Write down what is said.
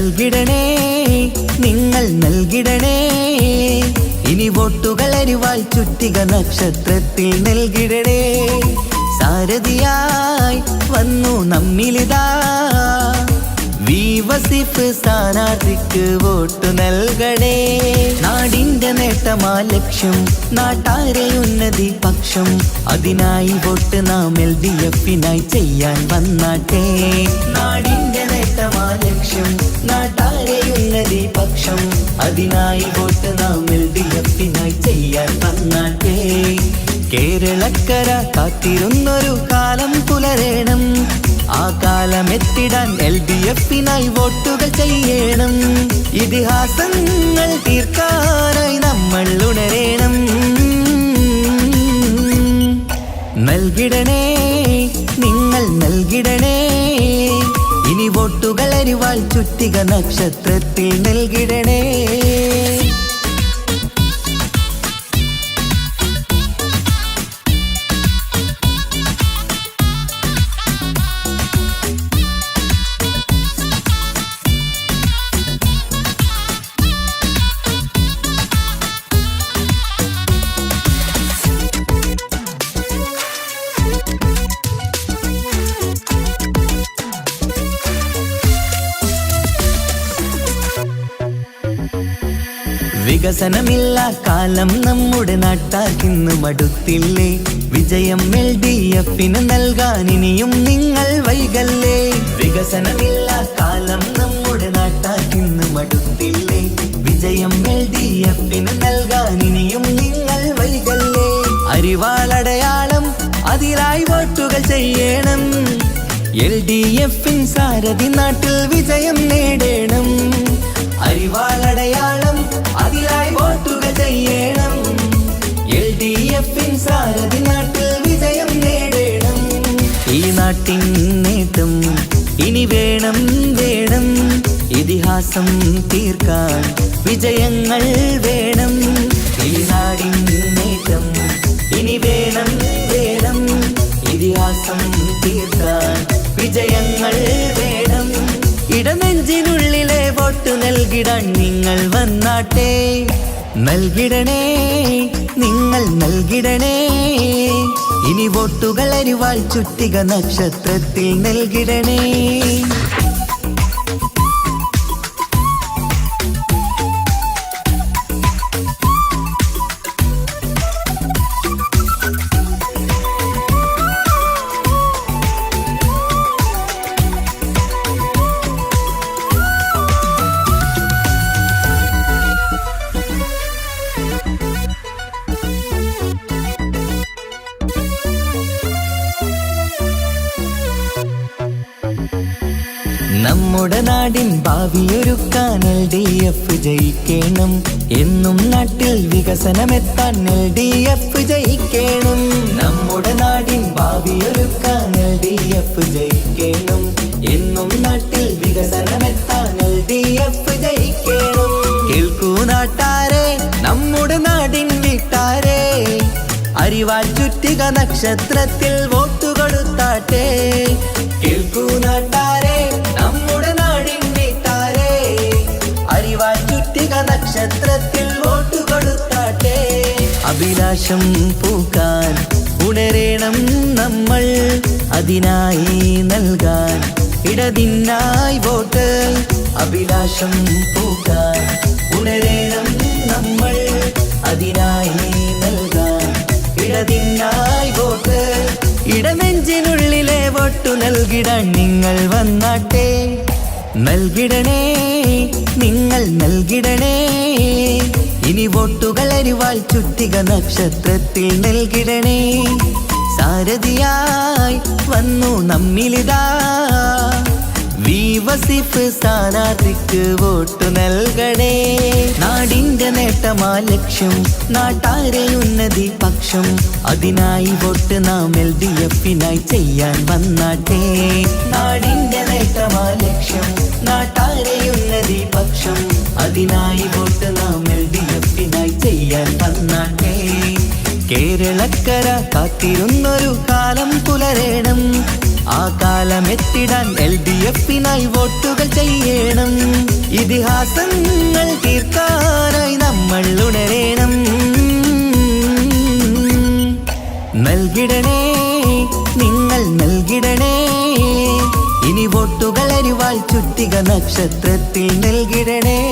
നൽകിടണേ, നിങ്ങൾ നൽകിടണേ. ഇനി വോട്ടുകൾ അരിവാൾ ചുറ്റിക നക്ഷത്രത്തിൽ നൽകിടണേ. സാരഥിയായി വന്നു നമ്മിലിതാ വസീഫ് സ്ഥാനാർത്ഥിക്ക് വോട്ട് നൽകണേ. നാടിന്റെ നേട്ടമാ ലക്ഷ്യം, നാട്ടാരെ ഉന്നതി പക്ഷം. അതിനായി വോട്ട് നാം LDF-നായി ചെയ്യാൻ വന്നാട്ടെ. നാടിന്റെ നേട്ടമാ ലക്ഷ്യം, നാട്ടാരെ ഉന്നതി പക്ഷം. അതിനായി വോട്ട് നാം LDF-നായി ചെയ്യാൻ വന്നാട്ടെ. കേരളക്കര കാത്തിരുന്നൊരു കാലം പുലരേണം. ആ കാലമെത്തിടാൻ LDF-നായി വോട്ടുകൾ ചെയ്യണം. ഇതിഹാസങ്ങൾ തീർക്കാനായി നമ്മൾ ഉണരേണം. നൽകിടണേ, നിങ്ങൾ നൽകിടണേ. ഇനി വോട്ടുകൾ അരിവാൾ ചുറ്റിക നക്ഷത്രത്തിൽ നൽകിടണേ. വികസനമില്ല കാലം നമ്മുടെ നാട്ടാക്കിന്ന് മടുത്തില്ലേ. വിജയം LDF-ന് നൽകാൻ ഇനിയും നിങ്ങൾ വൈകല്ലേ. വികസനമില്ല കാലം നമ്മുടെ നാട്ടാക്കിന്ന് മടുത്തില്ലേ. വിജയം LDF-ന് നൽകാൻ ഇനിയും നിങ്ങൾ വൈകല്ലേ. അരിവാളടയാളം അതിലായി വോട്ടുകൾ ചെയ്യണം. LDF-ൻ സാരഥി നാട്ടിൽ വിജയം നേടണം. അരിവാളടയാളം അതിലായി വോട്ടുകൾ ചെയ്യണം. LDF-ൻ സാരഥി നാട്ടിൽ വിജയം നേടണം. ഈ നാട്ടിൻ നേട്ടം ഇനി വേണം വേണം. ഇതിഹാസം തീർക്കാൻ വിജയങ്ങൾ വേണം. ഈ നാടിൻ നേട്ടം ഇനി വേണം വേണം. ഇതിഹാസം തീർക്കാൻ വിജയങ്ങൾ വേണം. ഇടനെഞ്ചിനുള്ളിലെ വോട്ട് നൽകിടാൻ നിങ്ങൾ വന്നാട്ടെ. നൽകിടണേ, നിങ്ങൾ നൽകിടണേ. ഇനി വോട്ടുകൾ അരിവാൾ ചുറ്റിക നക്ഷത്രത്തിൽ നൽകിടണേ. നമ്മുടെ നാടിൻ ഭാവിയൊരുക്കാൻ LDF ജയിക്കണം. എന്നും നാട്ടിൽ വികസനമെത്താൻ LDF ജയിക്കണം. നമ്മുടെ നാടിൻ ഭാവിയൊരുക്കാൻ LDF ജയിക്കണം. എന്നും നാട്ടിൽ വികസനമെത്താൻ LDF ജയിക്കണം. കേൾക്കൂ നാട്ടാരെ, നമ്മുടെ നാടിൻ വീട്ടാരെ, അരിവാൾ ചുറ്റിക നക്ഷത്രത്തിൽ വോട്ട് കൊടുത്താട്ടെ. കേൾക്കൂ നാട്ടാരെ, നമ്മുടെ നാടിൻ വീട്ടാരെ, അരിവാൾ ചുറ്റിക നക്ഷത്രത്തിൽ വോട്ട് കൊടുത്താട്ടെ. അഭിലാഷം പൂക്കാൻ ഉണരേണം നമ്മൾ. അതിനായി നൽകാൻ ഇടതിനായി വോട്ട്. അഭിലാഷം പൂക്കാൻ ഉണരേണം നമ്മൾ. അതിനായി നൽകാൻ ഇടതിനായി വോട്ട്. ഇടനെഞ്ചിനുള്ളിലെ വോട്ടു നൽകിടാൻ നിങ്ങൾ വന്നാട്ടെ. നൽകിടണേ, നിങ്ങൾ നൽകിടണേ. ഇനി വോട്ടുകൾ അരിവാൾ ചുറ്റിക നക്ഷത്രത്തിൽ നൽകിടണേ. സാരഥിയായി വന്നു നമ്മിലിതാ വസീഫ് സ്ഥാനാർത്ഥിക്ക് വോട്ട് നൽകണേ. നാടിന്റെ നേട്ടമാ ലക്ഷ്യം, നാട്ടാരെ ഉന്നതി പക്ഷം. അതിനായി വോട്ട് നാം LDF-നായി ചെയ്യാൻ വന്നാട്ടെ. നാടിന്റെ നേട്ടമാ ലക്ഷ്യം, നാട്ടാരെ ഉന്നതി പക്ഷം. അതിനായി വോട്ട് നാം LDF-നായി ചെയ്യാൻ വന്നാട്ടെ. കേരളക്കര കാത്തിരുന്നൊരു കാലം പുലരേണം. ആ കാലമെത്തിടാൻ LDF-നായി വോട്ടുകൾ ചെയ്യണം. ഇതിഹാസങ്ങൾ തീർക്കാനായി നമ്മൾ ഉണരണം. നൽകിടണേ, നിങ്ങൾ നൽകിടണേ, ഇനി വോട്ടുകൾ അരിവാൾ ചുറ്റിക നക്ഷത്രത്തിൽ നൽകിടണേ.